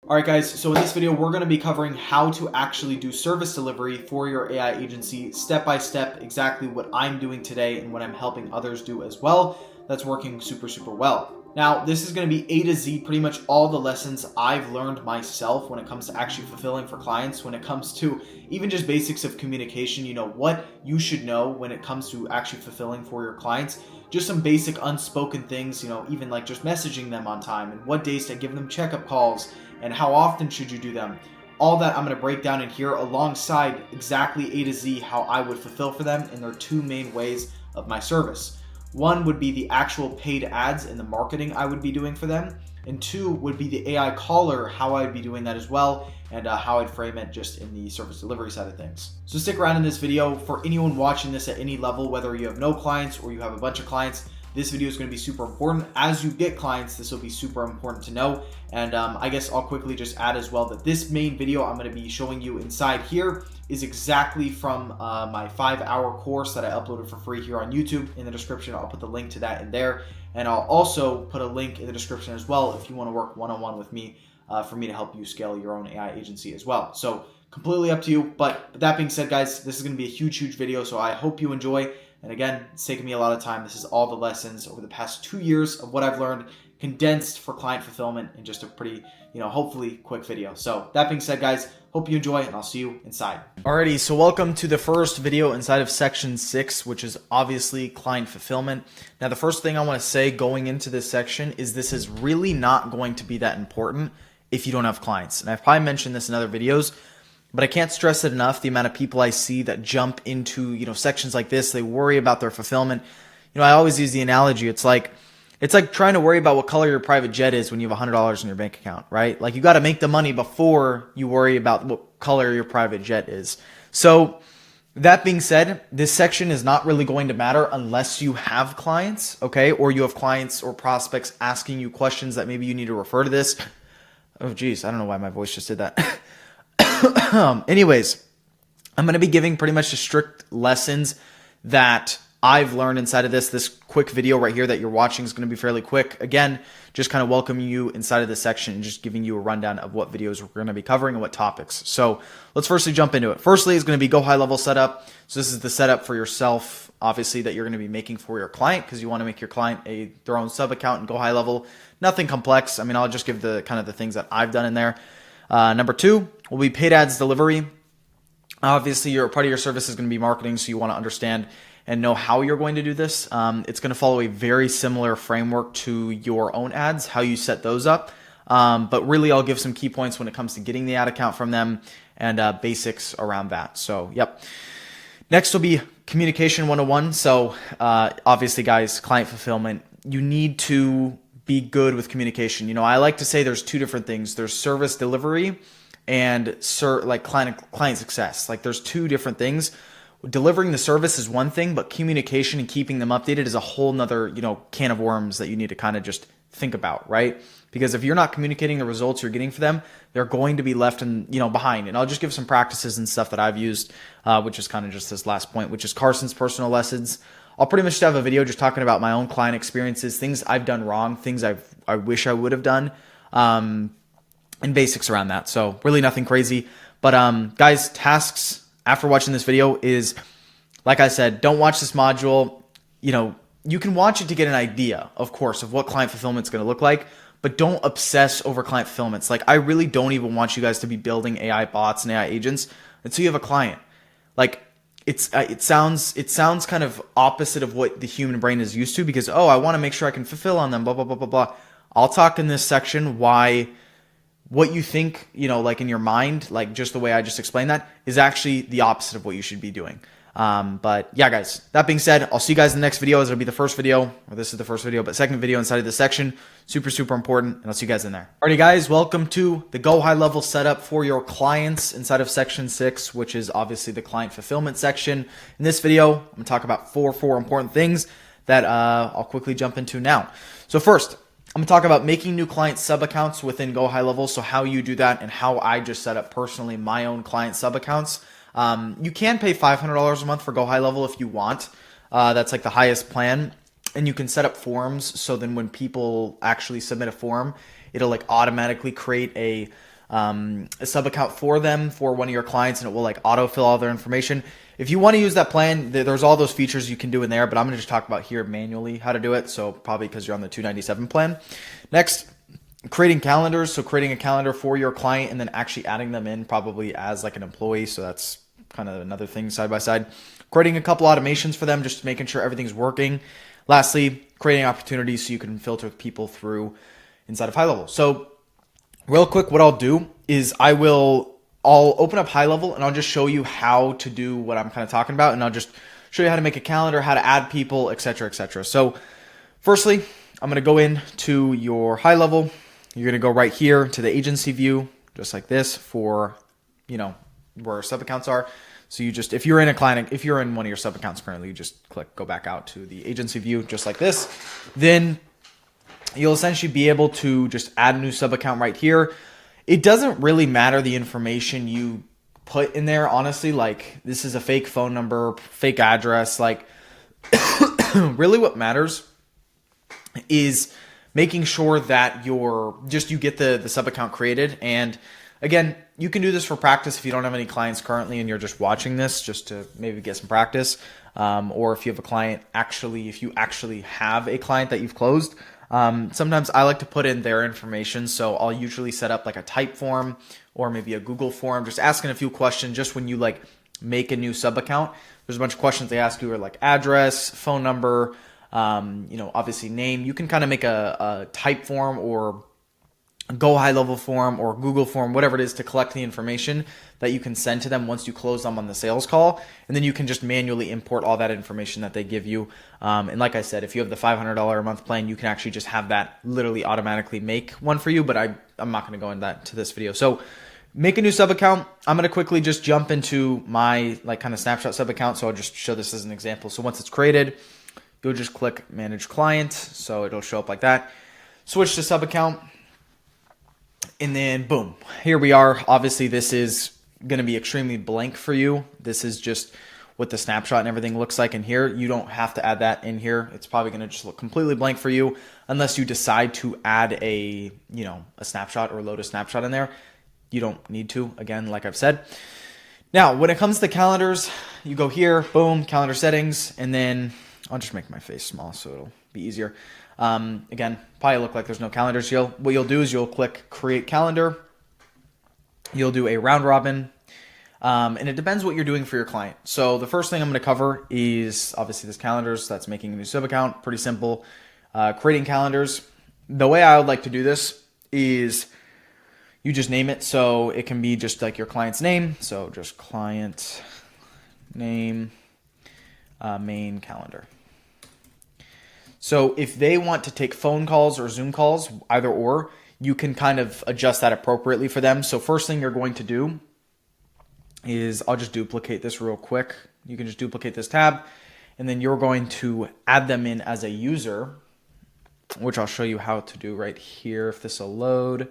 Alright guys, so in this video we're going to be covering how to actually do service delivery for your AI agency step by step, exactly what I'm doing today and what I'm helping others do as well. That's working super well. Now this is going to be A to Z, pretty much all the lessons I've learned myself when it comes to actually fulfilling for clients, when it comes to even just basics of communication, what you should know when it comes to actually fulfilling for your clients. Just some basic unspoken things, even like just messaging them on time and what days to give them checkup calls and how often should you do them. All that I'm going to break down in here alongside exactly A to Z how I would fulfill for them, and there are two main ways of my service. One would be the actual paid ads and the marketing I would be doing for them, and two would be the AI caller, how I'd be doing that as well, and how I'd frame it just in the service delivery side of things. So stick around in this video. For anyone watching this at any level, whether you have no clients or you have a bunch of clients, this video is going to be super important. As you get clients, this will be super important to know. And I guess I'll quickly just add as well that this main video I'm going to be showing you inside here is exactly from my 5-hour course that I uploaded for free here on YouTube. In the description, I'll put the link to that in there. And I'll also put a link in the description as well if you want to work one-on-one with me for me to help you scale your own AI agency as well. So completely up to you. But that being said, guys, this is going to be a huge video. So I hope you enjoy. And again, it's taken me a lot of time. This is all the lessons over the past 2 years of what I've learned, condensed for client fulfillment in just a pretty, hopefully quick video. So that being said, guys, hope you enjoy and I'll see you inside. Alrighty, so welcome to the first video inside of section 6, which is obviously client fulfillment. Now, the first thing I want to say going into this section is this is really not going to be that important if you don't have clients. And I've probably mentioned this in other videos, but I can't stress it enough, the amount of people I see that jump into, sections like this. They worry about their fulfillment. I always use the analogy. It's like trying to worry about what color your private jet is when you have $100 in your bank account, right? Like, you got to make the money before you worry about what color your private jet is. So that being said, this section is not really going to matter unless you have clients, okay? Or you have clients or prospects asking you questions that maybe you need to refer to this. Oh, geez, I don't know why my voice just did that. Anyways, I'm going to be giving pretty much the strict lessons that I've learned inside of this. This quick video right here that you're watching is going to be fairly quick. Again, just kind of welcoming you inside of this section and just giving you a rundown of what videos we're going to be covering and what topics. So let's firstly jump into it. Firstly is going to be GoHighLevel setup. So this is the setup for yourself, obviously, that you're going to be making for your client, because you want to make your client their own sub account in GoHighLevel. Nothing complex. I mean, I'll just give the kind of the things that I've done in there. Number 2 will be paid ads delivery. Obviously, your part of your service is going to be marketing, so you want to understand and know how you're going to do this. It's going to follow a very similar framework to your own ads, how you set those up. But really, I'll give some key points when it comes to getting the ad account from them and basics around that. So, yep. Next will be communication 101. So, obviously, guys, client fulfillment, you need to be good with communication. I like to say there's two different things. There's service delivery and client success. Like, there's two different things. Delivering the service is one thing, but communication and keeping them updated is a whole nother, can of worms that you need to kind of just think about, right? Because if you're not communicating the results you're getting for them, they're going to be left behind. And I'll just give some practices and stuff that I've used, which is kind of just this last point, which is Carson's personal lessons. I'll pretty much have a video just talking about my own client experiences, things I've done wrong, things I wish I would have done, and basics around that. So really nothing crazy. But guys, tasks after watching this video is, like I said, don't watch this module. You can watch it to get an idea, of course, of what client fulfillment is going to look like, but don't obsess over client fulfillments. Like, I really don't even want you guys to be building AI bots and AI agents until you have a client. Like, it sounds kind of opposite of what the human brain is used to, because, I want to make sure I can fulfill on them, blah, blah, blah, blah, blah. I'll talk in this section why what you think, like in your mind, like just the way I just explained that, is actually the opposite of what you should be doing. But yeah, guys, that being said, I'll see you guys in the next video. It'll be the first video, or this is the first video, but second video inside of this section. Super important, and I'll see you guys in there. Alrighty, guys, welcome to the GoHighLevel setup for your clients inside of section 6, which is obviously the client fulfillment section. In this video, I'm going to talk about four important things that I'll quickly jump into now. So first, I'm going to talk about making new client sub accounts within GoHighLevel, so how you do that and how I just set up personally my own client sub accounts. You can pay $500 a month for GoHighLevel if you want. That's like the highest plan. And you can set up forms, so then when people actually submit a form, it'll like automatically create a a sub account for them for one of your clients, and it will like autofill all their information. If you want to use that plan, there's all those features you can do in there, but I'm going to just talk about here manually how to do it. So probably because you're on the 297 plan. Next, creating calendars. So creating a calendar for your client and then actually adding them in probably as like an employee. So that's kind of another thing side by side. Creating a couple automations for them, just making sure everything's working. Lastly, creating opportunities so you can filter people through inside of HighLevel. So real quick, what I'll do is I'll open up HighLevel and I'll just show you how to do what I'm kind of talking about. And I'll just show you how to make a calendar, how to add people, etc., etc. So firstly, I'm going to go into your HighLevel. You're going to go right here to the agency view, just like this for, where sub accounts are. So you just, if you're in one of your sub accounts currently, you just go back out to the agency view, just like this. Then you'll essentially be able to just add a new sub account right here. It doesn't really matter the information you put in there, honestly. Like, this is a fake phone number, fake address. Like, really what matters is making sure that you get the sub account created. And again, you can do this for practice if you don't have any clients currently and you're just watching this just to maybe get some practice. Or if you have a client, if you actually have a client that you've closed. Sometimes I like to put in their information. So I'll usually set up like a type form or maybe a Google form, just asking a few questions just when you like make a new sub account. There's a bunch of questions they ask you are like address, phone number, obviously name. You can kind of make a type form or GoHighLevel form or Google form, whatever it is, to collect the information that you can send to them once you close them on the sales call. And then you can just manually import all that information that they give you. And like I said, if you have the $500 a month plan, you can actually just have that literally automatically make one for you. But I'm not going to go into that to this video. So make a new sub account. I'm going to quickly just jump into my like kind of snapshot sub account. So I'll just show this as an example. So once it's created, you'll just click manage client. So it'll show up like that. Switch to sub account. And then boom, here we are. Obviously, this is going to be extremely blank for you. This is just what the snapshot and everything looks like in here. You don't have to add that in here. It's probably going to just look completely blank for you unless you decide to add a snapshot or load a snapshot in there. You don't need to, again, like I've said. Now, when it comes to calendars, you go here, boom, calendar settings, and then I'll just make my face small so it'll be easier. Again, probably look like there's no calendars. What you'll do is you'll click create calendar. You'll do a round robin. And it depends what you're doing for your client. So the first thing I'm going to cover is obviously this calendars. That's making a new sub account. Pretty simple. Creating calendars. The way I would like to do this is you just name it. So it can be just like your client's name. So just client name, main calendar. So if they want to take phone calls or Zoom calls, either or, you can kind of adjust that appropriately for them. So first thing you're going to do is I'll just duplicate this real quick. You can just duplicate this tab, and then you're going to add them in as a user, which I'll show you how to do right here if this will load.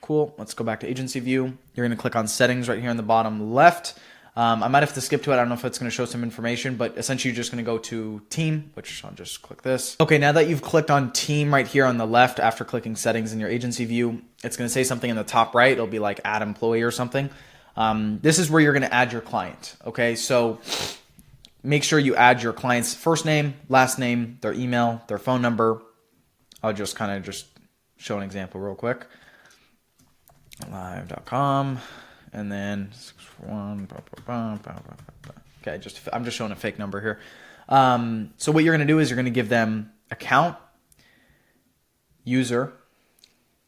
Cool. Let's go back to agency view. You're going to click on settings right here in the bottom left. I might have to skip to it. I don't know if it's going to show some information, but essentially you're just going to go to team, which I'll just click this. Okay, now that you've clicked on team right here on the left after clicking settings in your agency view, it's going to say something in the top right. It'll be like add employee or something. This is where you're going to add your client. Okay, so make sure you add your client's first name, last name, their email, their phone number. I'll just kind of just show an example real quick. Live.com. And then 61, okay, I'm just showing a fake number here. So what you're going to do is you're going to give them account, user,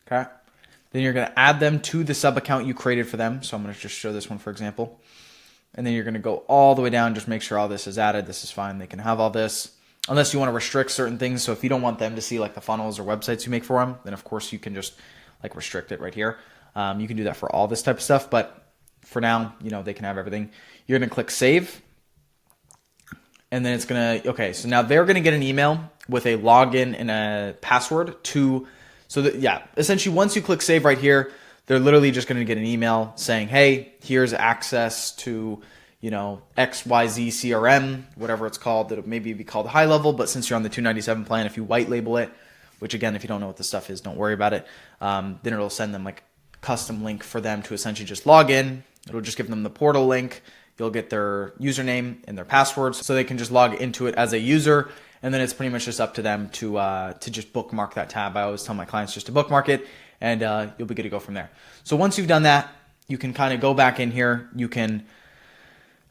okay? Then you're going to add them to the sub account you created for them. So I'm going to just show this one, for example. And then you're going to go all the way down, just make sure all this is added. This is fine. They can have all this. Unless you want to restrict certain things. So if you don't want them to see like the funnels or websites you make for them, then of course you can just like restrict it right here. You can do that for all this type of stuff, but for now, they can have everything. You're going to click save. And then it's going to, okay, so now they're going to get an email with a login and a password essentially once you click save right here, they're literally just going to get an email saying, hey, here's access to, XYZ CRM, whatever it's called. That'll maybe be called HighLevel, but since you're on the 297 plan, if you white label it, which again, if you don't know what this stuff is, don't worry about it. Then it'll send them like custom link for them to essentially just log in. It'll just give them the portal link. You'll get their username and their passwords so they can just log into it as a user. And then it's pretty much just up to them to just bookmark that tab. I always tell my clients just to bookmark it, and you'll be good to go from there. So once you've done that, you can kind of go back in here. You can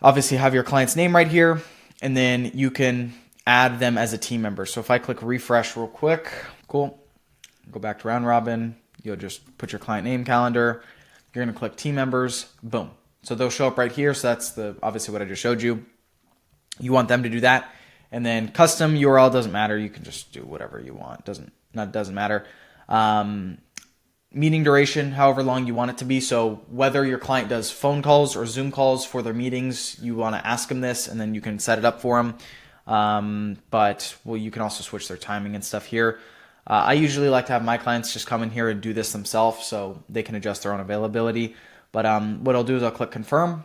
obviously have your client's name right here, and then you can add them as a team member. So if I click refresh real quick, cool. Go back to round robin. You'll just put your client name calendar. You're going to click team members. Boom. So they'll show up right here. So that's obviously what I just showed you. You want them to do that. And then custom URL doesn't matter. You can just do whatever you want. Doesn't matter. Meeting duration, however long you want it to be. So whether your client does phone calls or Zoom calls for their meetings, you want to ask them this, and then you can set it up for them. But you can also switch their timing and stuff here. I usually like to have my clients just come in here and do this themselves so they can adjust their own availability. But what I'll do is I'll click confirm.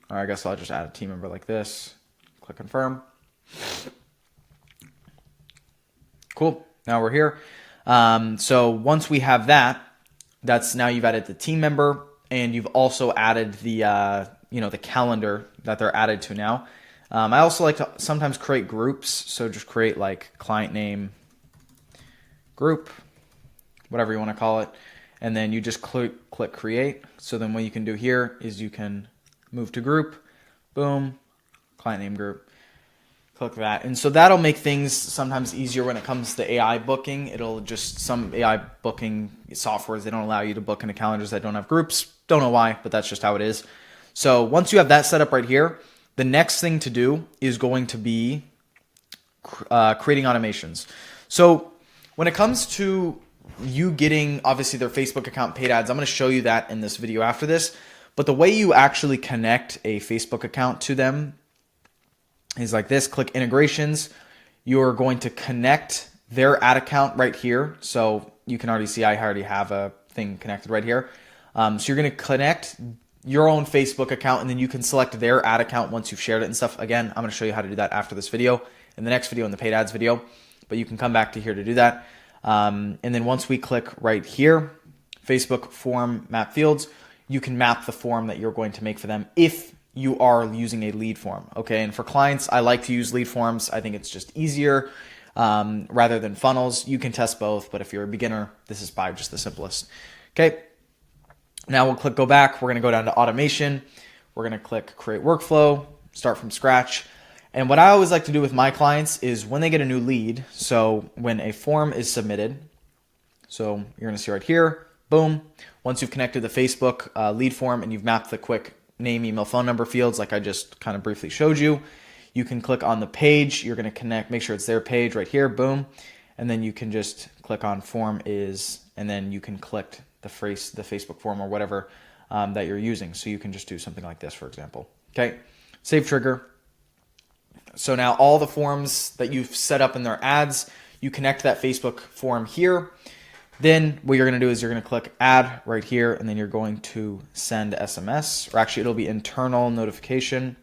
Or I guess I'll just add a team member like this. Click confirm. Cool. Now we're here. So once we have that, that's now you've added the team member, and you've also added the the calendar that they're added to now. I also like to sometimes create groups. So just create like client name group, whatever you want to call it. And then you just click create. So then what you can do here is you can move to group, boom, client name group, click that. And so that'll make things sometimes easier when it comes to AI booking. It'll just, some AI booking softwares, they don't allow you to book into calendars that don't have groups. Don't know why, but that's just how it is. So once you have that set up right here, the next thing to do is going to be creating automations. So when it comes to you getting, obviously, their Facebook account paid ads, I'm going to show you that in this video after this. But the way you actually connect a Facebook account to them is like this. Click integrations. You're going to connect their ad account right here. So you can already see I already have a thing connected right here. So you're going to connect your own Facebook account, and then you can select their ad account once you've shared it and stuff. Again, I'm going to show you how to do that after this video, in the next video, in the paid ads video. But you can come back to here to do that. And then once we click right here, Facebook form map fields, you can map the form that you're going to make for them if you are using a lead form. Okay, and for clients, I like to use lead forms. I think it's just easier rather than funnels. You can test both, but if you're a beginner, this is probably just the simplest. Okay, now we'll click go back. We're going to go down to automation. We're going to click create workflow, start from scratch. And what I always like to do with my clients is when they get a new lead, so when a form is submitted, so you're going to see right here, boom, once you've connected the Facebook lead form and you've mapped the quick name, email, phone number fields like I just kind of briefly showed you, you can click on the page. You're going to connect, make sure it's their page right here, boom, and then you can just click on form is, and then you can click the Facebook form or whatever that you're using. So you can just do something like this, for example. Okay, save trigger. So now all the forms that you've set up in their ads, you connect that Facebook form here. Then what you're going to do is you're going to click add right here, and then you're going to send SMS, or actually it'll be internal notification,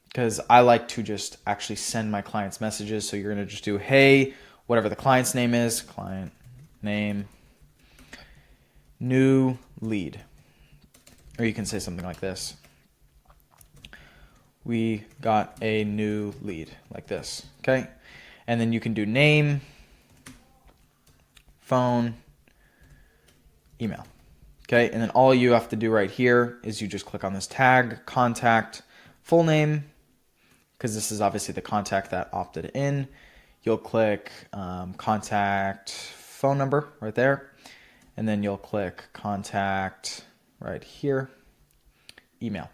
because I like to just actually send my clients messages. So you're going to just do, hey, whatever the client's name is, client name, new lead. Or you can say something like this. We got a new lead, like this, okay? And then you can do name, phone, email, okay? And then all you have to do right here is you just click on this tag, contact, full name, because this is obviously the contact that opted in. You'll click contact phone number right there, and then you'll click contact right here, email.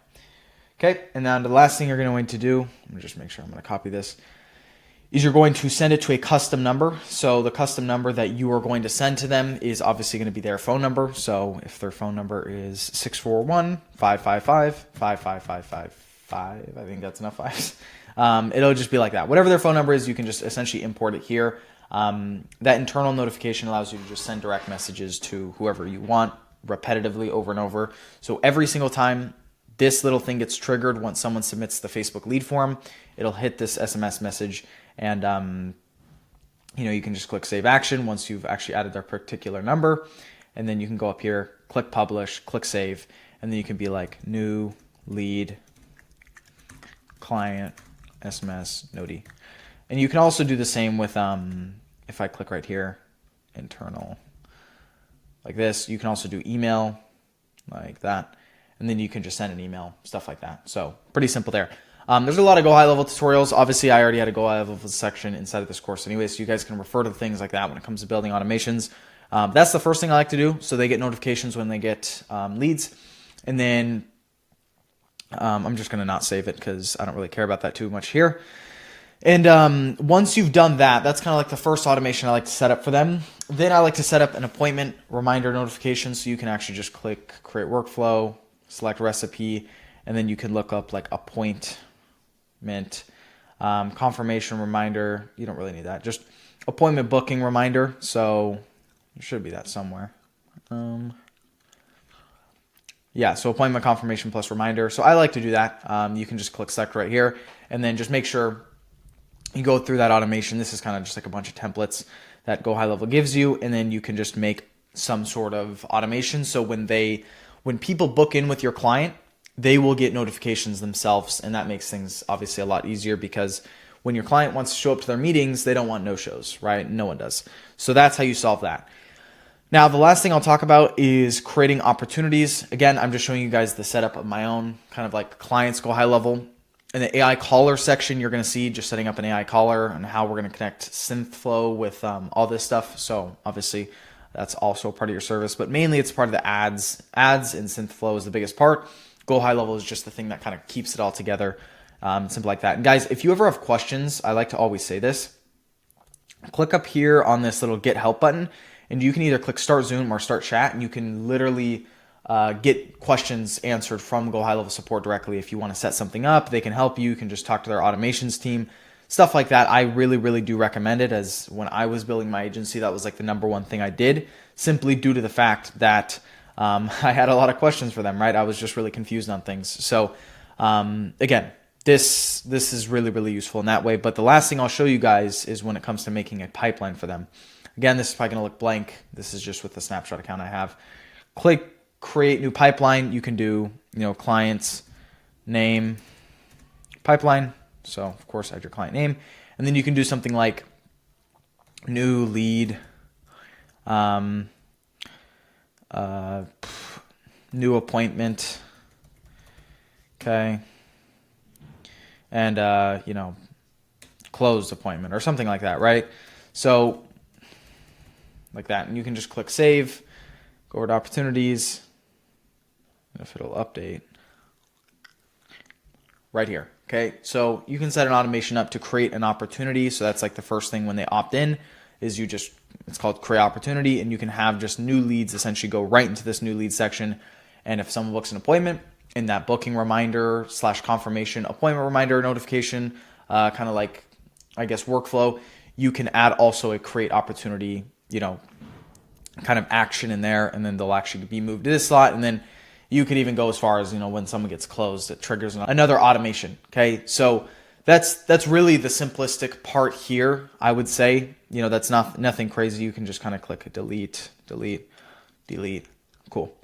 Okay, and now the last thing you're going to do, let me just make sure I'm going to copy this, is you're going to send it to a custom number. So the custom number that you are going to send to them is obviously going to be their phone number. So if their phone number is 641-555-55555, I think that's enough fives. It'll just be like that. Whatever their phone number is, you can just essentially import it here. That internal notification allows you to just send direct messages to whoever you want repetitively over and over. So every single time this little thing gets triggered, once someone submits the Facebook lead form, it'll hit this SMS message, and you can just click save action once you've actually added their particular number, and then you can go up here, click publish, click save, and then you can be like new lead client SMS noti. And you can also do the same with if I click right here, internal, like this. You can also do email like that, and then you can just send an email, stuff like that. So pretty simple there. There's a lot of GoHighLevel tutorials. Obviously, I already had a GoHighLevel section inside of this course anyway, so you guys can refer to things like that when it comes to building automations. That's the first thing I like to do, so they get notifications when they get leads. And then I'm just going to not save it because I don't really care about that too much here. And once you've done that, that's kind of like the first automation I like to set up for them. Then I like to set up an appointment reminder notification, so you can actually just click create workflow, select recipe, and then you can look up like appointment, confirmation reminder. You don't really need that. Just appointment booking reminder. So there should be that somewhere. Yeah, so appointment confirmation plus reminder. So I like to do that. You can just click select right here, and then just make sure you go through that automation. This is kind of just like a bunch of templates that GoHighLevel gives you, and then you can just make some sort of automation. So when people book in with your client, they will get notifications themselves, and that makes things obviously a lot easier, because when your client wants to show up to their meetings, they don't want no-shows, right? No one does. So that's how you solve that. Now, the last thing I'll talk about is creating opportunities. Again, I'm just showing you guys the setup of my own kind of like clients GoHighLevel. In the AI caller section, you're going to see just setting up an AI caller and how we're going to connect SynthFlow with all this stuff. So obviously that's also part of your service, but mainly it's part of the ads. Ads and SynthFlow is the biggest part. GoHighLevel is just the thing that kind of keeps it all together. Simple like that. And guys, if you ever have questions, I like to always say this. Click up here on this little get help button, and you can either click start Zoom or start chat, and you can literally get questions answered from GoHighLevel support directly. If you want to set something up, they can help you. You can just talk to their automations team, stuff like that. I really, really do recommend it, as when I was building my agency, that was like the #1 thing I did, simply due to the fact that I had a lot of questions for them, right? I was just really confused on things. So again, this is really, really useful in that way. But the last thing I'll show you guys is when it comes to making a pipeline for them. Again, this is probably going to look blank. This is just with the snapshot account I have. Click create new pipeline. You can do, client's name pipeline. So of course, add your client name, and then you can do something like new lead, new appointment. Okay. And, closed appointment or something like that, right? So like that. And you can just click save, go over to opportunities, and if it'll update right here. Okay. So you can set an automation up to create an opportunity. So that's like the first thing when they opt in is it's called create opportunity, and you can have just new leads essentially go right into this new lead section. And if someone books an appointment, in that booking reminder / confirmation appointment reminder notification, kind of like, I guess, workflow, you can add also a create opportunity, kind of action in there, and then they'll actually be moved to this slot. And then you could even go as far as, when someone gets closed, it triggers another automation. Okay. So that's really the simplistic part here. I would say, that's nothing crazy. You can just kind of click delete, delete, delete. Cool.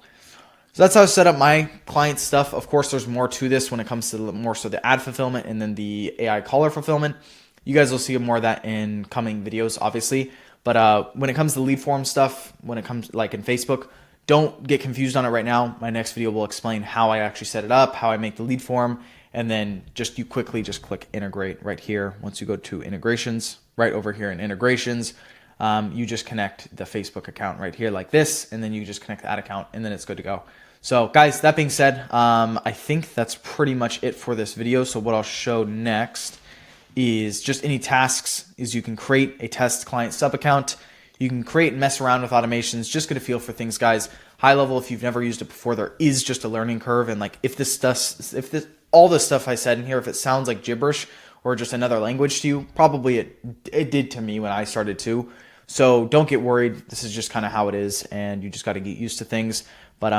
So that's how I set up my client stuff. Of course, there's more to this when it comes to more so the ad fulfillment and then the AI caller fulfillment. You guys will see more of that in coming videos, obviously. But when it comes to lead form stuff, when it comes like in Facebook, don't get confused on it right now. My next video will explain how I actually set it up, how I make the lead form, and then you quickly just click integrate right here. Once you go to integrations, right over here in integrations, you just connect the Facebook account right here like this, and then you just connect the ad account, and then it's good to go. So guys, that being said, I think that's pretty much it for this video. So what I'll show next is just any tasks. You can create a test client sub account. You can create and mess around with automations. Just get a feel for things, guys. High level, if you've never used it before, there is just a learning curve. And like all this stuff I said in here, if it sounds like gibberish or just another language to you, probably it did to me when I started too. So don't get worried. This is just kind of how it is, and you just got to get used to things. But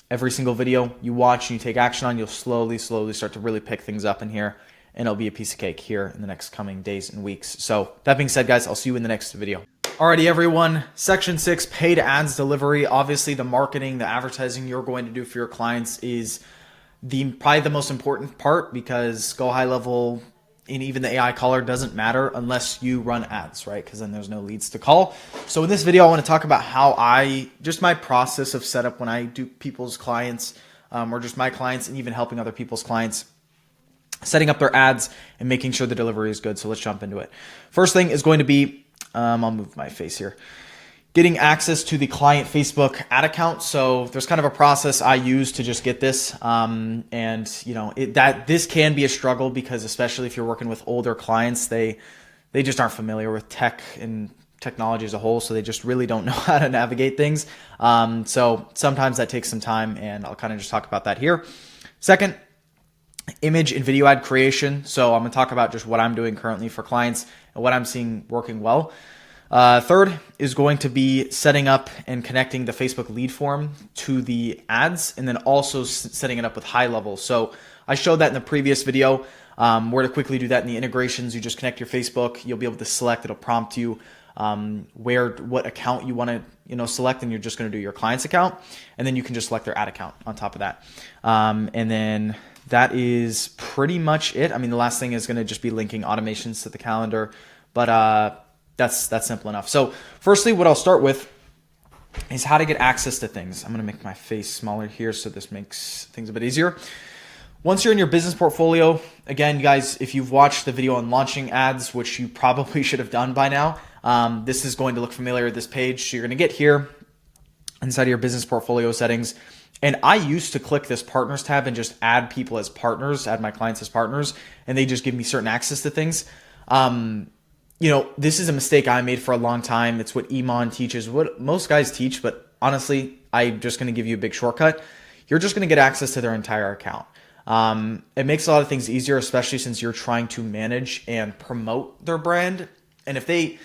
every single video you watch and you take action on, you'll slowly start to really pick things up in here, and it'll be a piece of cake here in the next coming days and weeks. So that being said, guys, I'll see you in the next video. Alrighty, everyone. Section 6, paid ads delivery. Obviously, the marketing, the advertising you're going to do for your clients is probably the most important part, because GoHighLevel and even the AI caller doesn't matter unless you run ads, right? Because then there's no leads to call. So in this video, I want to talk about how just my process of setup when I do people's clients, or just my clients, and even helping other people's clients, setting up their ads and making sure the delivery is good. So let's jump into it. First thing is going to be, I'll move my face here, getting access to the client Facebook ad account. So there's kind of a process I use to just get this. And you know, this can be a struggle, because especially if you're working with older clients, they just aren't familiar with tech and technology as a whole. So they just really don't know how to navigate things. So sometimes that takes some time, and I'll kind of just talk about that here. Second, image and video ad creation. So I'm going to talk about just what I'm doing currently for clients and what I'm seeing working well. Third is going to be setting up and connecting the Facebook lead form to the ads, and then also setting it up with GoHighLevel. So I showed that in the previous video. Where to quickly do that in the integrations, you just connect your Facebook. You'll be able to select. It'll prompt you what account you want to select, and you're just going to do your client's account, and then you can just select their ad account on top of that. And then that is pretty much it. I mean, the last thing is going to just be linking automations to the calendar, but that's simple enough. So firstly, what I'll start with is how to get access to things. I'm going to make my face smaller here so this makes things a bit easier. Once you're in your business portfolio, again, you guys, if you've watched the video on launching ads, which you probably should have done by now, this is going to look familiar with this page. So you're going to get here inside of your business portfolio settings. And I used to click this partners tab and just add people as partners, add my clients as partners, and they just give me certain access to things. This is a mistake I made for a long time. It's what Iman teaches, what most guys teach, but honestly, I'm just going to give you a big shortcut. You're just going to get access to their entire account. It makes a lot of things easier, especially since you're trying to manage and promote their brand. And if they,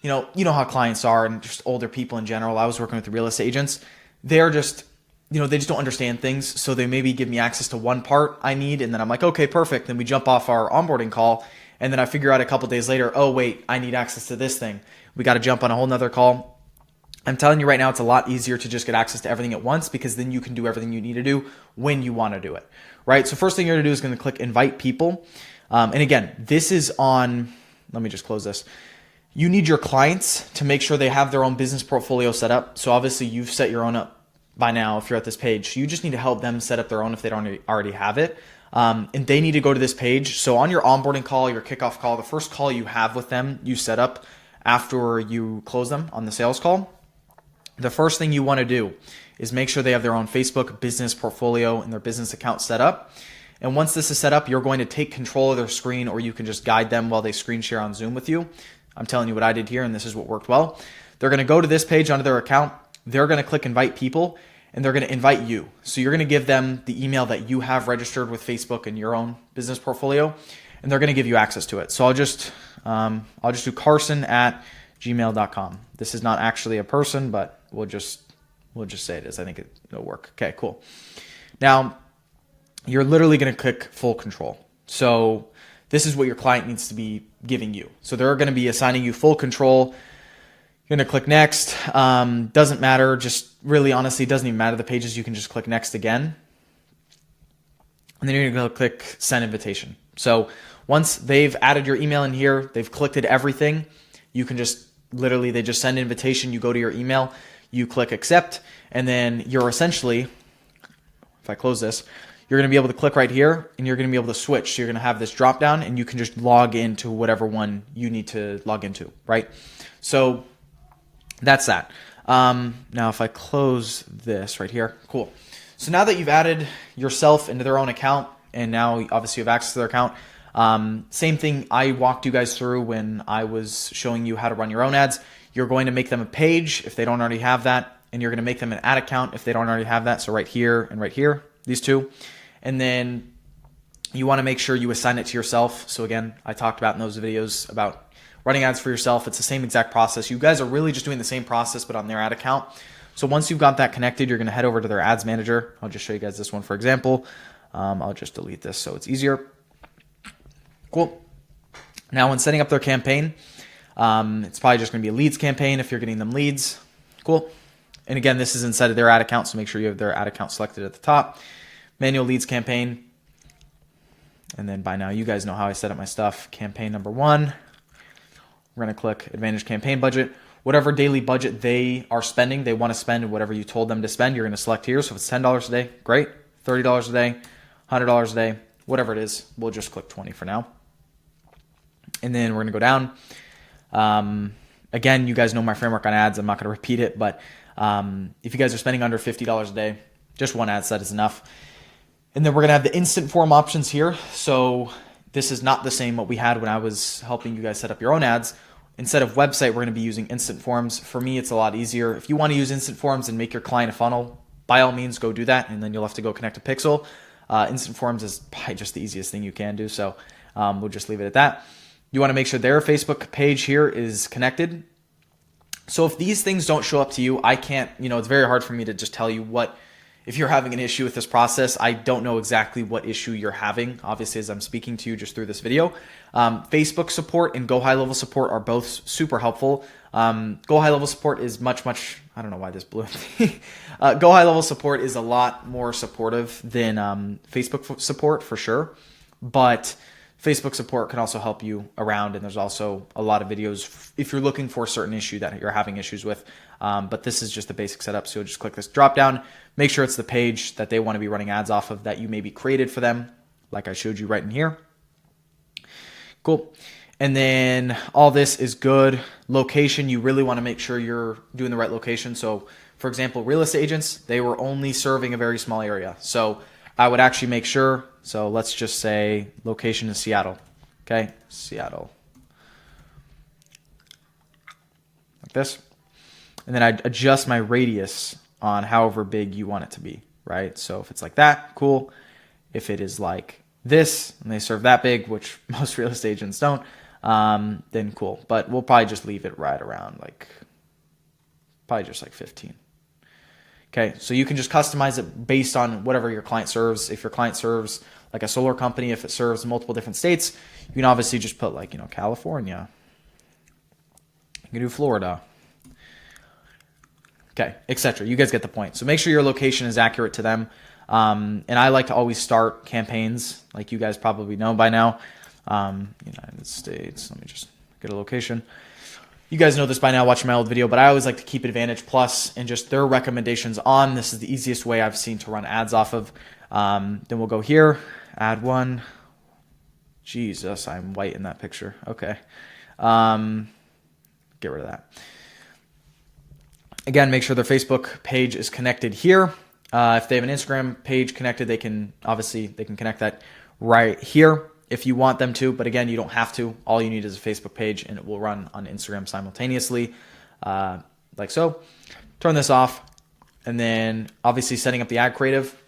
you know how clients are, and just older people in general. I was working with the real estate agents. They're just, they just don't understand things. So they maybe give me access to one part I need, and then I'm like, okay, perfect. Then we jump off our onboarding call, and then I figure out a couple days later, oh wait, I need access to this thing. We got to jump on a whole nother call. I'm telling you right now, it's a lot easier to just get access to everything at once, because then you can do everything you need to do when you want to do it, right? So first thing you're going to do is going to click invite people. And again, this is on, let me just close this. You need your clients to make sure they have their own business portfolio set up. So obviously you've set your own up by now if you're at this page. You just need to help them set up their own if they don't already have it. And they need to go to this page. So on your onboarding call, your kickoff call, the first call you have with them, you set up after you close them on the sales call. The first thing you want to do is make sure they have their own Facebook business portfolio and their business account set up. And once this is set up, you're going to take control of their screen, or you can just guide them while they screen share on Zoom with you. I'm telling you what I did here, and this is what worked well. They're going to go to this page onto their account. They're going to click invite people, and they're going to invite you. So you're going to give them the email that you have registered with Facebook in your own business portfolio, and they're going to give you access to it. So I'll just do carson@gmail.com. This is not actually a person, but we'll just say it is. I think it'll work. Okay, cool. Now you're literally going to click full control. So this is what your client needs to be giving you. So they're going to be assigning you full control. You're going to click next. Doesn't matter. Just really, honestly, doesn't even matter the pages. You can just click next again. And then you're going to click send invitation. So once they've added your email in here, they've clicked it, everything, you can just literally, they just send an invitation. You go to your email, you click accept, and then you're essentially, if I close this, you're going to be able to click right here, and you're going to be able to switch. So you're going to have this drop down, and you can just log into whatever one you need to log into, right? So that's that. Now if I close this right here, cool. So now that you've added yourself into their own account, and now obviously you have access to their account, same thing I walked you guys through when I was showing you how to run your own ads. You're going to make them a page if they don't already have that, and you're going to make them an ad account if they don't already have that. So right here and right here, these two. And then you want to make sure you assign it to yourself. So again, I talked about in those videos about running ads for yourself. It's the same exact process. You guys are really just doing the same process, but on their ad account. So once you've got that connected, you're going to head over to their ads manager. I'll just show you guys this one, for example. I'll just delete this so it's easier. Cool. Now when setting up their campaign, It's probably just going to be a leads campaign if you're getting them leads. Cool. And again, this is inside of their ad account, so make sure you have their ad account selected at the top. Manual leads campaign. And then by now, you guys know how I set up my stuff. Campaign number 1. We're going to click Advantage Campaign Budget. Whatever daily budget they are spending, they want to spend whatever you told them to spend, you're going to select here. So if it's $10 a day, great. $30 a day, $100 a day, whatever it is, we'll just click 20 for now. And then we're going to go down. Again, you guys know my framework on ads. I'm not going to repeat it, but if you guys are spending under $50 a day, just one ad set is enough. And then we're going to have the instant form options here. So this is not the same what we had when I was helping you guys set up your own ads. Instead of website, we're going to be using instant forms. For me, it's a lot easier. If you want to use instant forms and make your client a funnel, by all means, go do that. And then you'll have to go connect a pixel. Instant forms is probably just the easiest thing you can do. So we'll just leave it at that. You want to make sure their Facebook page here is connected. So if these things don't show up to you, I can't, it's very hard for me to just tell you if you're having an issue with this process. I don't know exactly what issue you're having, obviously, as I'm speaking to you just through this video. Facebook support and GoHighLevel support are both super helpful. GoHighLevel support is much, I don't know why this blew up. GoHighLevel support is a lot more supportive than Facebook support for sure. But Facebook support can also help you around, and there's also a lot of videos if you're looking for a certain issue that you're having issues with. But this is just the basic setup, so you'll just click this drop down, make sure it's the page that they want to be running ads off of that you maybe created for them, like I showed you right in here. Cool. And then all this is good. Location, you really want to make sure you're doing the right location. So for example, real estate agents, they were only serving a very small area. So I would actually make sure, so let's just say location is Seattle. Okay, Seattle. Like this. And then I'd adjust my radius on however big you want it to be, right? So if it's like that, cool. If it is like this, and they serve that big, which most real estate agents don't, then cool. But we'll probably just leave it right around probably just like 15. Okay, so you can just customize it based on whatever your client serves. If your client serves like a solar company, if it serves multiple different states, you can obviously just put California. You can do Florida. Okay, etc. You guys get the point. So make sure your location is accurate to them. And I like to always start campaigns, like you guys probably know by now. United States, let me just get a location. You guys know this by now, watching my old video, but I always like to keep Advantage Plus and just their recommendations on. This is the easiest way I've seen to run ads off of. Then we'll go here, add one. Jesus, I'm white in that picture. Okay. Get rid of that. Again, make sure their Facebook page is connected here. If they have an Instagram page connected, they can connect that right here if you want them to. But again, you don't have to. All you need is a Facebook page, and it will run on Instagram simultaneously, like so. Turn this off, and then obviously setting up the ad creative.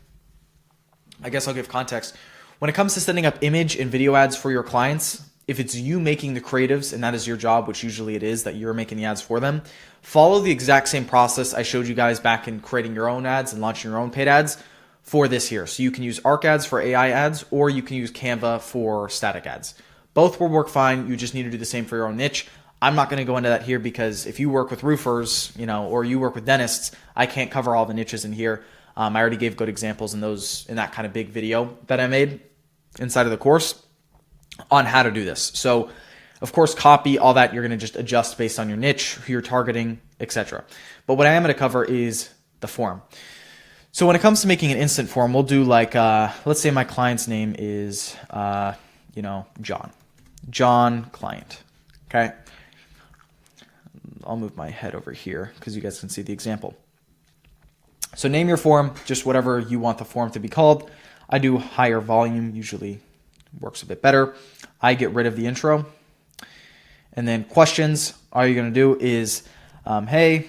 I guess I'll give context. When it comes to setting up image and video ads for your clients, if it's you making the creatives and that is your job, which usually it is, that you're making the ads for them, follow the exact same process I showed you guys back in creating your own ads and launching your own paid ads for this here. So you can use Arc ads for AI ads, or you can use Canva for static ads. Both will work fine. You just need to do the same for your own niche. I'm not going to go into that here because if you work with roofers, or you work with dentists, I can't cover all the niches in here. I already gave good examples in that kind of big video that I made inside of the course on how to do this. So of course, copy, all that, you're going to just adjust based on your niche, who you're targeting, etc. But what I am going to cover is the form. So when it comes to making an instant form, we'll do let's say my client's name is, John client. Okay. I'll move my head over here because you guys can see the example. So name your form, just whatever you want the form to be called. I do higher volume, usually works a bit better. I get rid of the intro. And then questions, all you're going to do is, hey,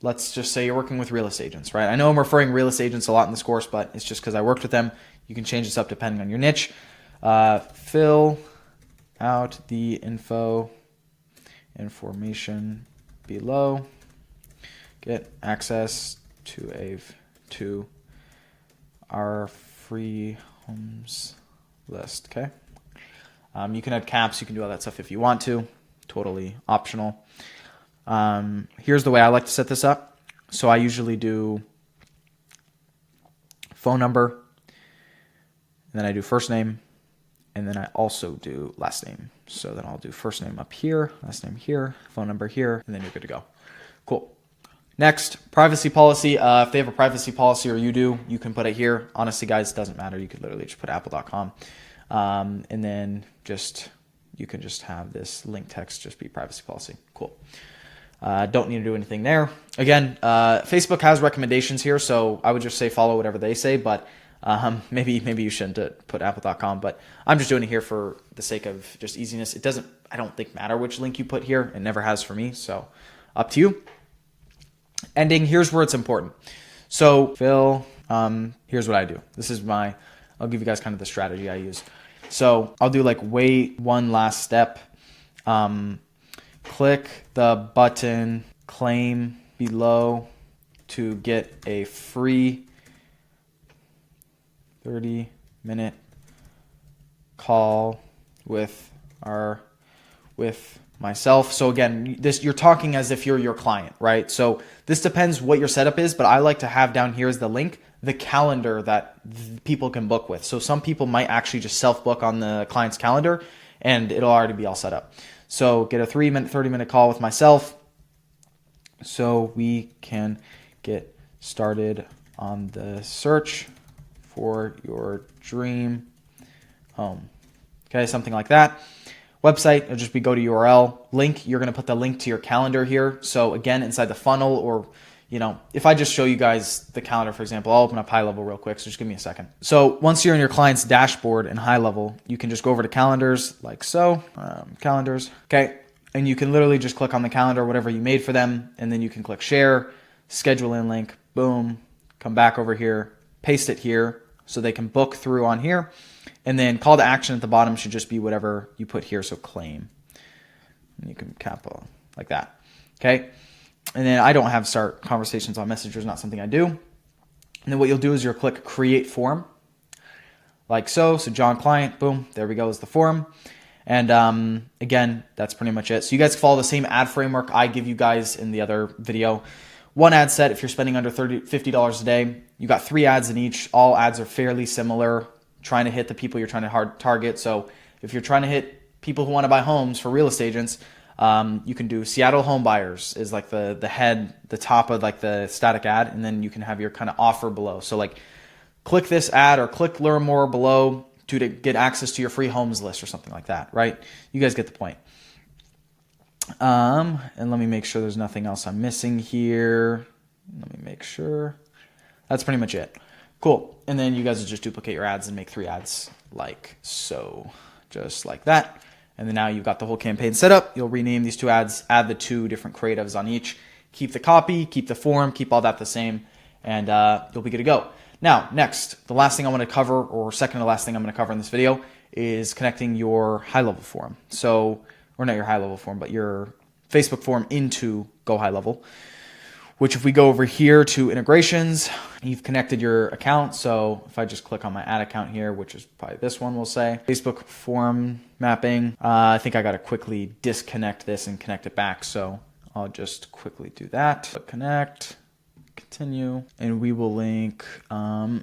let's just say you're working with real estate agents, right? I know I'm referring real estate agents a lot in this course, but it's just because I worked with them. You can change this up depending on your niche. Fill out the information below. Get access to our free homes list, okay? You can add caps. You can do all that stuff if you want to. totally optional. Here's the way I like to set this up. So I usually do phone number, and then I do first name, and then I also do last name. So then I'll do first name up here, last name here, phone number here, and then you're good to go. Cool. Next, privacy policy. If they have a privacy policy or you do, you can put it here. Honestly, guys, it doesn't matter. You could literally just put apple.com. And then you can just have this link text just be privacy policy. Cool. Don't need to do anything there. Again, Facebook has recommendations here, so I would just say follow whatever they say, but maybe you shouldn't put apple.com, but I'm just doing it here for the sake of just easiness. It doesn't, I don't think, matter which link you put here. It never has for me, so up to you. Ending, here's where it's important. So Phil, here's what I do. I'll give you guys kind of the strategy I use. So I'll do like wait one last step. Click the button, claim below to get a free 30-minute call with myself. So again, you're talking as if you're your client, right? So this depends what your setup is, but I like to have down here as the link, the calendar that people can book with. So some people might actually just self-book on the client's calendar and it'll already be all set up. So get a 30-minute call with myself so we can get started on the search for your dream home. Okay, something like that. Website, it'll just be go to URL. Link, you're going to put the link to your calendar here. So again, inside the funnel, or if I just show you guys the calendar, for example, I'll open up HighLevel real quick, so just give me a second. So once you're in your client's dashboard in HighLevel, you can just go over to calendars like so, calendars, okay? And you can literally just click on the calendar, whatever you made for them, and then you can click share, schedule in link, boom, come back over here, paste it here so they can book through on here. And then call to action at the bottom should just be whatever you put here, so claim. And you can capital like that, okay? And then I don't have start conversations on Messenger, not something I do. And then what you'll do is you'll click create form, like so. So John client, boom, there we go, is the form. And again, that's pretty much it. So you guys follow the same ad framework I give you guys in the other video. One ad set, if you're spending under $50 a day, you got 3 ads in each. All ads are fairly similar, trying to hit the people you're trying to target. So if you're trying to hit people who want to buy homes for real estate agents, you can do Seattle home buyers is like the top of like the static ad, and then you can have your kind of offer below. So like click this ad or click learn more below to get access to your free homes list or something like that, right? You guys get the point. And let me make sure there's nothing else I'm missing here. Let me make sure. That's pretty much it. Cool. And then you guys will just duplicate your ads and make 3 ads like so, just like that. And then now you've got the whole campaign set up. You'll rename these 2 ads, add the 2 different creatives on each, keep the copy, keep the form, keep all that the same, and you'll be good to go. Now, next, the last thing I want to cover, or second to last thing I'm going to cover in this video, is connecting your HighLevel form. So, or not your HighLevel form, but your Facebook form into GoHighLevel. Which if we go over here to integrations, you've connected your account. So if I just click on my ad account here, which is probably this one, we'll say Facebook form mapping. I think I got to quickly disconnect this and connect it back. So I'll just quickly do that. Click connect, continue, and we will link.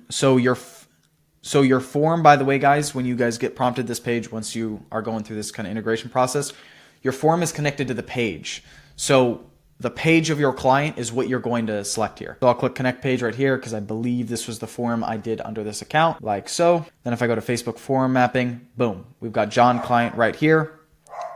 So your form, by the way, guys, when you guys get prompted this page, once you are going through this kind of integration process, your form is connected to the page. So the page of your client is what you're going to select here. So I'll click connect page right here because I believe this was the form I did under this account, like so. Then if I go to Facebook form mapping, boom, we've got John client right here,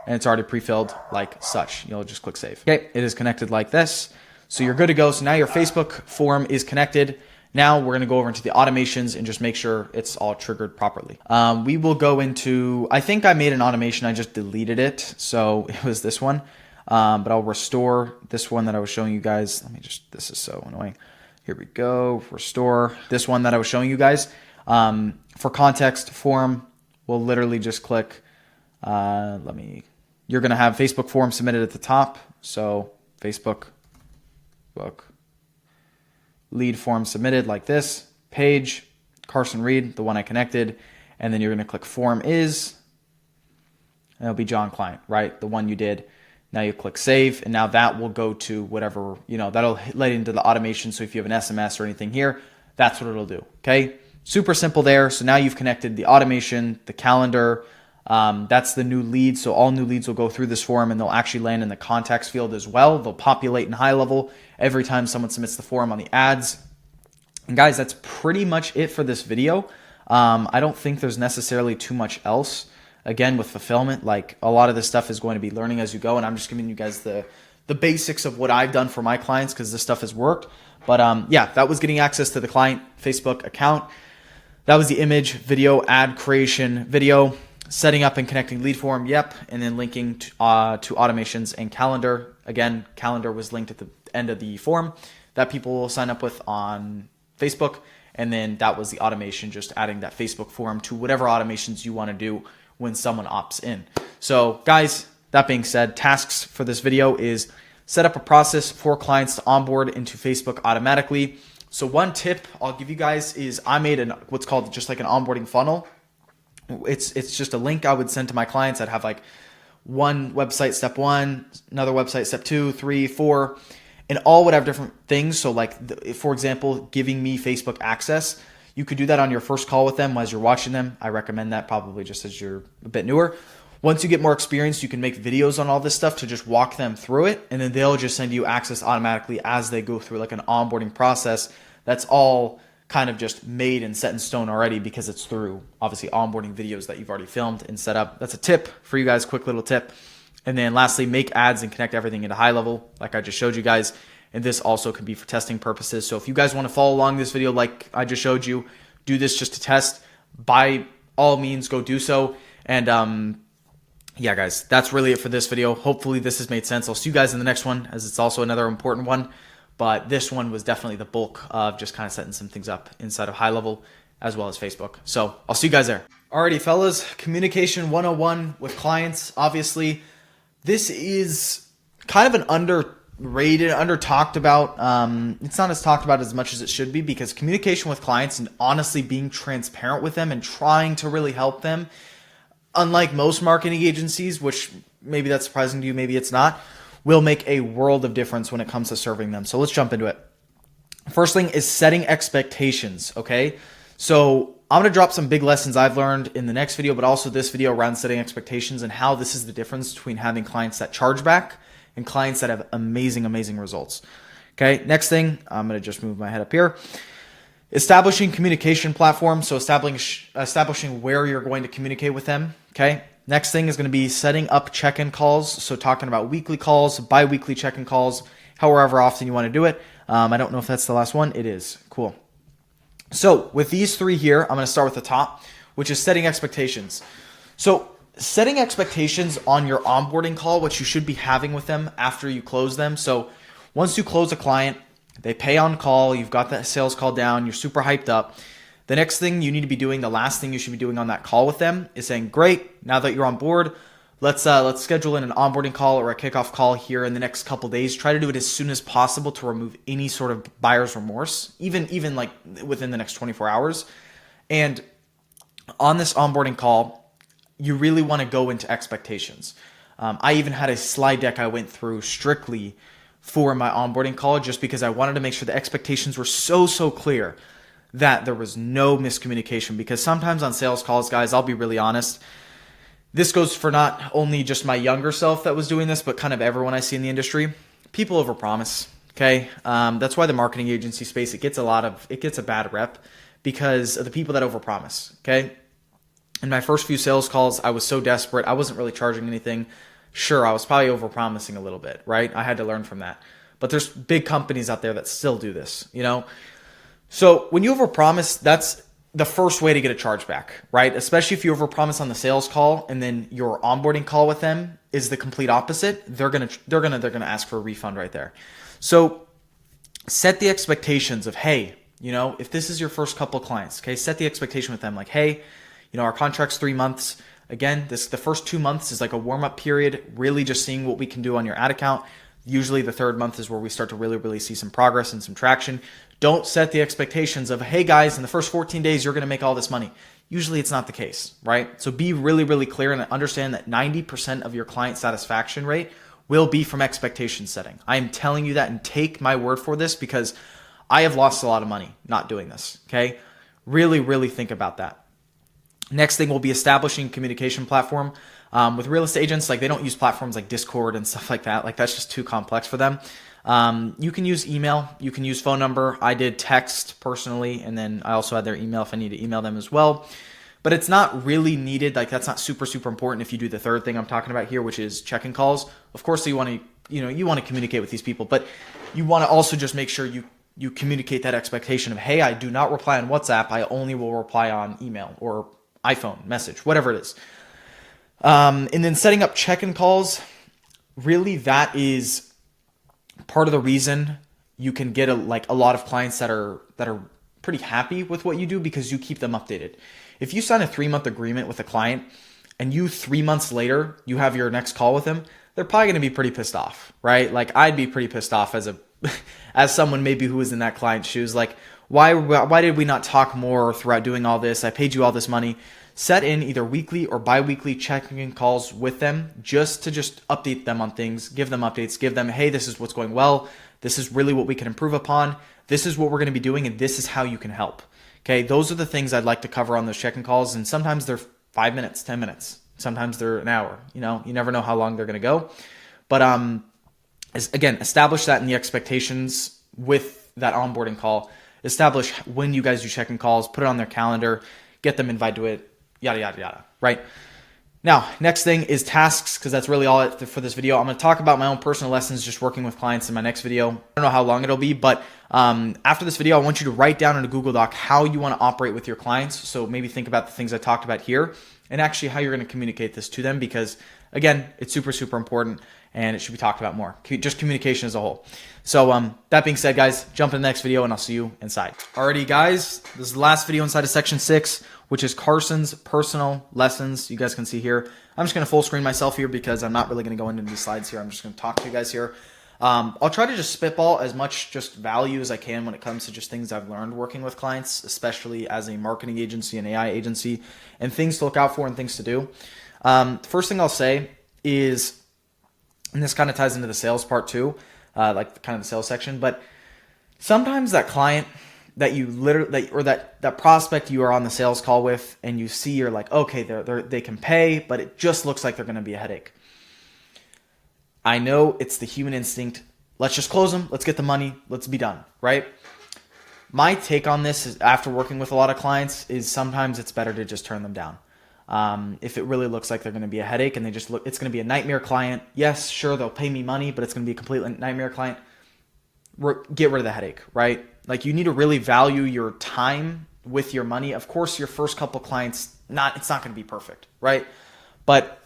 and it's already pre-filled like such. You'll just click save. Okay, it is connected like this. So you're good to go. So now your Facebook form is connected. Now we're going to go over into the automations and just make sure it's all triggered properly. We will go into, I think I made an automation, I just deleted it. So it was this one. But I'll restore this one that I was showing you guys. This is so annoying. Here we go, restore. This one that I was showing you guys. For context form, we'll literally just click, you're gonna have Facebook form submitted at the top. So Facebook lead form submitted like this, page, Carson Reed, the one I connected, and then you're gonna click form is, and it'll be John client, right? The one you did. Now you click save, and now that will go to whatever, that'll let into the automation. So if you have an SMS or anything here, that's what it'll do. Okay. Super simple there. So now you've connected the automation, the calendar. That's the new lead. So all new leads will go through this form, and they'll actually land in the contacts field as well. They'll populate in HighLevel every time someone submits the form on the ads. And guys, that's pretty much it for this video. I don't think there's necessarily too much else. Again, with fulfillment, like a lot of this stuff is going to be learning as you go, and I'm just giving you guys the basics of what I've done for my clients because this stuff has worked. But yeah, that was getting access to the client Facebook account. That was the image, video, ad creation, video, setting up and connecting lead form, yep, and then linking to automations and calendar. Again, calendar was linked at the end of the form that people will sign up with on Facebook, and then that was the automation, just adding that Facebook form to whatever automations you want to do when someone opts in. So guys, that being said, tasks for this video is set up a process for clients to onboard into Facebook automatically. So one tip I'll give you guys is I made what's called just like an onboarding funnel. It's just a link I would send to my clients. I'd have like one website, step 1, another website, step 2, 3, 4, and all would have different things. So like, for example, giving me Facebook access, you could do that on your first call with them as you're watching them. I recommend that probably just as you're a bit newer. Once you get more experience, you can make videos on all this stuff to just walk them through it. And then they'll just send you access automatically as they go through like an onboarding process. That's all kind of just made and set in stone already because it's through obviously onboarding videos that you've already filmed and set up. That's a tip for you guys, quick little tip. And then lastly, make ads and connect everything into HighLevel like I just showed you guys. And this also can be for testing purposes. So if you guys want to follow along this video like I just showed you, do this just to test, by all means, go do so. And yeah, guys, that's really it for this video. Hopefully this has made sense. I'll see you guys in the next one as it's also another important one. But this one was definitely the bulk of just kind of setting some things up inside of HighLevel as well as Facebook. So I'll see you guys there. Alrighty, fellas, communication 101 with clients. Obviously, this is kind of an underrated, under talked about. It's not as talked about as much as it should be because communication with clients and honestly being transparent with them and trying to really help them, unlike most marketing agencies, which maybe that's surprising to you, maybe it's not, will make a world of difference when it comes to serving them. So let's jump into it. First thing is setting expectations, okay? So I'm going to drop some big lessons I've learned in the next video, but also this video around setting expectations and how this is the difference between having clients that charge back and clients that have amazing, amazing results. Okay, next thing, I'm going to just move my head up here. Establishing communication platform, so establishing where you're going to communicate with them, okay? Next thing is going to be setting up check-in calls, so talking about weekly calls, bi-weekly check-in calls, however often you want to do it. I don't know if that's the last one. It is. Cool. So with these three here, I'm going to start with the top, which is setting expectations. So setting expectations on your onboarding call, which you should be having with them after you close them. So once you close a client, they pay on call, you've got that sales call down, you're super hyped up. The next thing you need to be doing, the last thing you should be doing on that call with them is saying, great, now that you're on board, let's schedule in an onboarding call or a kickoff call here in the next couple days. Try to do it as soon as possible to remove any sort of buyer's remorse, even like within the next 24 hours. And on this onboarding call, you really want to go into expectations. I even had a slide deck I went through strictly for my onboarding call just because I wanted to make sure the expectations were so clear that there was no miscommunication. Because sometimes on sales calls, guys, I'll be really honest, this goes for not only just my younger self that was doing this, but kind of everyone I see in the industry. People overpromise, okay? That's why the marketing agency space, it gets a bad rep because of the people that overpromise, okay? In my first few sales calls, I was so desperate. I wasn't really charging anything. Sure, I was probably overpromising a little bit, right? I had to learn from that. But there's big companies out there that still do this, you know? So when you overpromise, that's the first way to get a chargeback, right? Especially if you overpromise on the sales call and then your onboarding call with them is the complete opposite. They're gonna ask for a refund right there. So set the expectations of, hey, you know, if this is your first couple clients, okay, set the expectation with them like, hey, you know, our contract's 3 months. Again, the first 2 months is like a warm-up period, really just seeing what we can do on your ad account. Usually the third month is where we start to really see some progress and some traction. Don't set the expectations of, hey guys, in the first 14 days, you're going to make all this money. Usually it's not the case, right? So be really clear and understand that 90% of your client satisfaction rate will be from expectation setting. I am telling you that, and take my word for this, because I have lost a lot of money not doing this. Okay. Really, really think about that. Next thing will be establishing communication platform. With real estate agents, like, they don't use platforms like Discord and stuff like that. Like, that's just too complex for them. You can use email, you can use phone number. I did text personally, and then I also had their email if I need to email them as well. But it's not really needed. Like, that's not super, super important if you do the third thing I'm talking about here, which is check-in calls. Of course, you want to communicate with these people, but you want to also just make sure you communicate that expectation of, hey, I do not reply on WhatsApp. I only will reply on email or iPhone message, whatever it is. And then setting up check-in calls, really, that is part of the reason you can get a lot of clients that are pretty happy with what you do, because you keep them updated. If you sign a 3-month agreement with a client and 3 months later you have your next call with them, they're probably going to be pretty pissed off, right? Like, I'd be pretty pissed off as someone maybe who was in that client's shoes. Like, why did we not talk more throughout doing all this? I paid you all this money. Set in either weekly or bi-weekly check-in calls with them, just to update them on things, give them updates, give them, hey, this is what's going well. This is really what we can improve upon. This is what we're going to be doing, and this is how you can help. Okay, those are the things I'd like to cover on those check-in calls, and sometimes they're 5 minutes, 10 minutes. Sometimes they're an hour. You never know how long they're going to go. But again, establish that in the expectations with that onboarding call. Establish when you guys do check-in calls, put it on their calendar, get them invited to it, yada, yada, yada, right? Now, next thing is tasks, because that's really all for this video. I'm going to talk about my own personal lessons just working with clients in my next video. I don't know how long it'll be, but after this video, I want you to write down in a Google Doc how you want to operate with your clients. So maybe think about the things I talked about here and actually how you're going to communicate this to them, because, again, it's super, super important and it should be talked about more. Just communication as a whole. So that being said, guys, jump in the next video and I'll see you inside. Alrighty, guys, this is the last video inside of section 6, which is Carson's personal lessons. You guys can see here. I'm just going to full screen myself here because I'm not really going to go into these slides here. I'm just going to talk to you guys here. I'll try to just spitball as much just value as I can when it comes to just things I've learned working with clients, especially as a marketing agency, an AI agency, and things to look out for and things to do. First thing I'll say is, and this kind of ties into the sales part too, like kind of the sales section, but sometimes that client that you literally, or that prospect you are on the sales call with, and you see, you're like, okay, they can pay, but it just looks like they're going to be a headache. I know it's the human instinct. Let's just close them. Let's get the money. Let's be done, right? My take on this is, after working with a lot of clients, is sometimes it's better to just turn them down. If it really looks like they're going to be a headache and it's going to be a nightmare client. Yes, sure, they'll pay me money, but it's going to be a complete nightmare client. Get rid of the headache, right? Like, you need to really value your time with your money. Of course, your first couple clients, it's not going to be perfect, right? But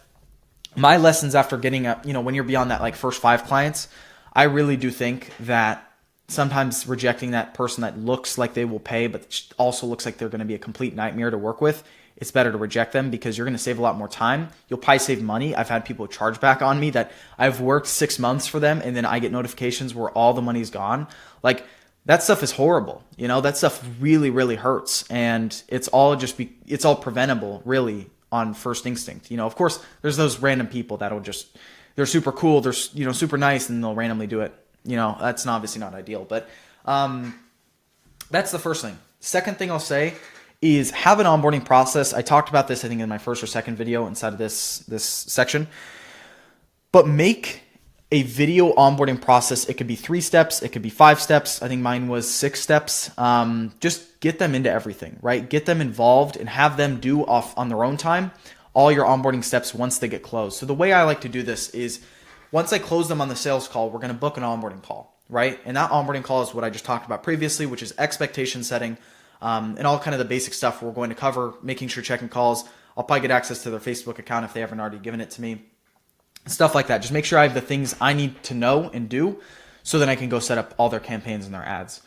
my lessons after getting when you're beyond that, like, first 5 clients, I really do think that sometimes rejecting that person that looks like they will pay, but also looks like they're going to be a complete nightmare to work with, it's better to reject them, because you're going to save a lot more time. You'll probably save money. I've had people charge back on me that I've worked 6 months for them, and then I get notifications where all the money's gone. Like, that stuff is horrible. That stuff really, really hurts, and it's all preventable, really, on first instinct. Of course, there's those random people that'll they're super cool, they're super nice, and they'll randomly do it. That's obviously not ideal, but that's the first thing. Second thing I'll say is, have an onboarding process. I talked about this, I think, in my first or second video inside of this section. But make a video onboarding process. It could be 3 steps. It could be 5 steps. I think mine was 6 steps. Just get them into everything, right? Get them involved and have them do off on their own time all your onboarding steps once they get closed. So the way I like to do this is, once I close them on the sales call, we're going to book an onboarding call, right? And that onboarding call is what I just talked about previously, which is expectation setting, and all kind of the basic stuff we're going to cover, making sure checking calls. I'll probably get access to their Facebook account if they haven't already given it to me. Stuff like that. Just make sure I have the things I need to know and do, so then I can go set up all their campaigns and their ads.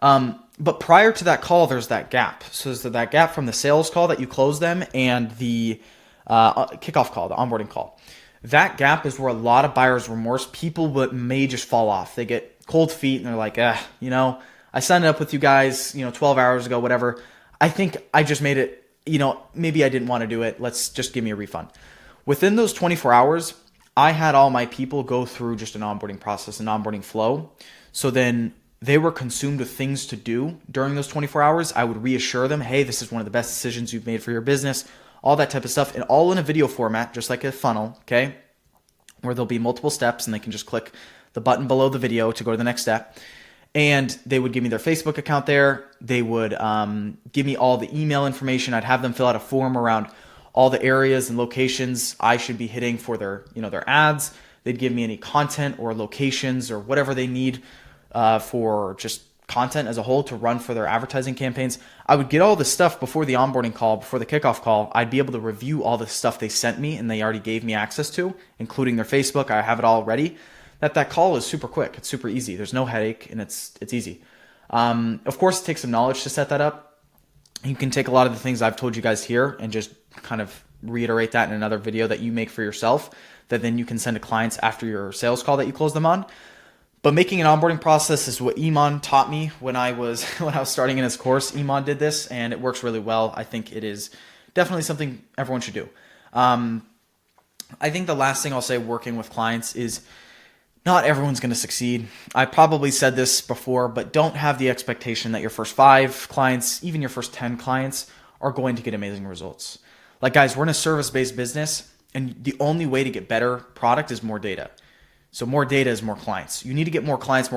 But prior to that call, there's that gap. So there's that gap from the sales call that you close them and the kickoff call, the onboarding call. That gap is where a lot of buyer's remorse, people may just fall off. They get cold feet and they're like, I signed up with you guys, 12 hours ago, whatever. I think I just made it, maybe I didn't want to do it. Let's just give me a refund. Within those 24 hours, I had all my people go through just an onboarding process, an onboarding flow. So then they were consumed with things to do during those 24 hours. I would reassure them, hey, this is one of the best decisions you've made for your business, all that type of stuff, and all in a video format, just like a funnel, okay, where there'll be multiple steps and they can just click the button below the video to go to the next step. And they would give me their Facebook account there. They would give me all the email information. I'd have them fill out a form around all the areas and locations I should be hitting for their, their ads. They'd give me any content or locations or whatever they need for just content as a whole to run for their advertising campaigns. I would get all this stuff before the onboarding call, before the kickoff call. I'd be able to review all the stuff they sent me and they already gave me access to, including their Facebook. I have it all ready. That call is super quick. It's super easy. There's no headache and it's easy. Of course, it takes some knowledge to set that up. You can take a lot of the things I've told you guys here and just kind of reiterate that in another video that you make for yourself that then you can send to clients after your sales call that you close them on. But making an onboarding process is what Iman taught me when I was starting in his course. Iman did this and it works really well. I think it is definitely something everyone should do. I think the last thing I'll say working with clients is not everyone's going to succeed. I probably said this before, but don't have the expectation that your first 5 clients, even your first 10 clients, are going to get amazing results. Like, guys, we're in a service-based business, and the only way to get better product is more data. So more data is more clients. You need to get more clients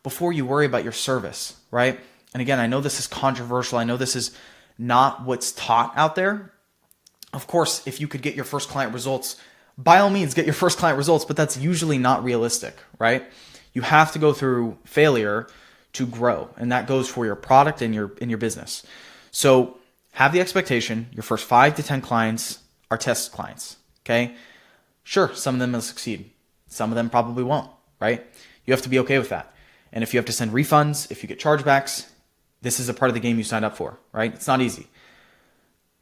before you worry about your service, right? And again, I know this is controversial. I know this is not what's taught out there. Of course, if you could get your first client results, by all means, get your first client results, but that's usually not realistic, right? You have to go through failure to grow, and that goes for your product and your business. So have the expectation your first 5 to 10 clients are test clients, okay? Sure, some of them will succeed. Some of them probably won't, right? You have to be okay with that. And if you have to send refunds, if you get chargebacks, this is a part of the game you signed up for, right? It's not easy.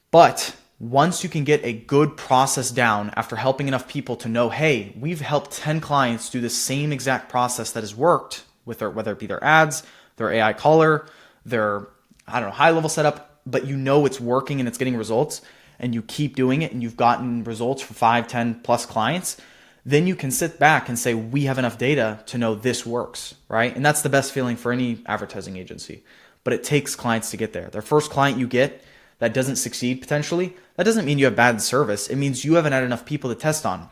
But once you can get a good process down after helping enough people to know, hey, we've helped 10 clients do the same exact process that has worked with their, whether it be their ads, their AI caller, their, high level setup, but you know it's working and it's getting results and you keep doing it and you've gotten results for 5, 10 plus clients, then you can sit back and say, we have enough data to know this works, right? And that's the best feeling for any advertising agency. But it takes clients to get there. Their first client you get that doesn't succeed potentially, that doesn't mean you have bad service. It means you haven't had enough people to test on.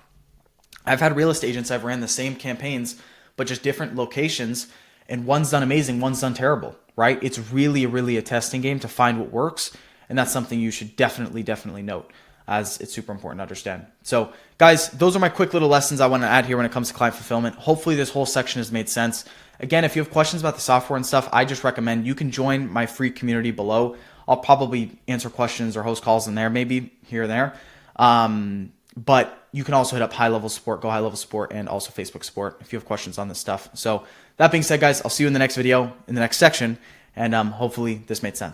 I've had real estate agents, I've ran the same campaigns, but just different locations, and one's done amazing, one's done terrible, right? It's really a testing game to find what works, and that's something you should definitely note, as it's super important to understand. So guys, those are my quick little lessons I want to add here when it comes to client fulfillment. Hopefully this whole section has made sense. Again, if you have questions about the software and stuff, I just recommend you can join my free community below. I'll probably answer questions or host calls in there, maybe here or there. But you can also hit up high-level support, GoHighLevel support, and also Facebook support if you have questions on this stuff. So that being said, guys, I'll see you in the next video, in the next section, and hopefully this made sense.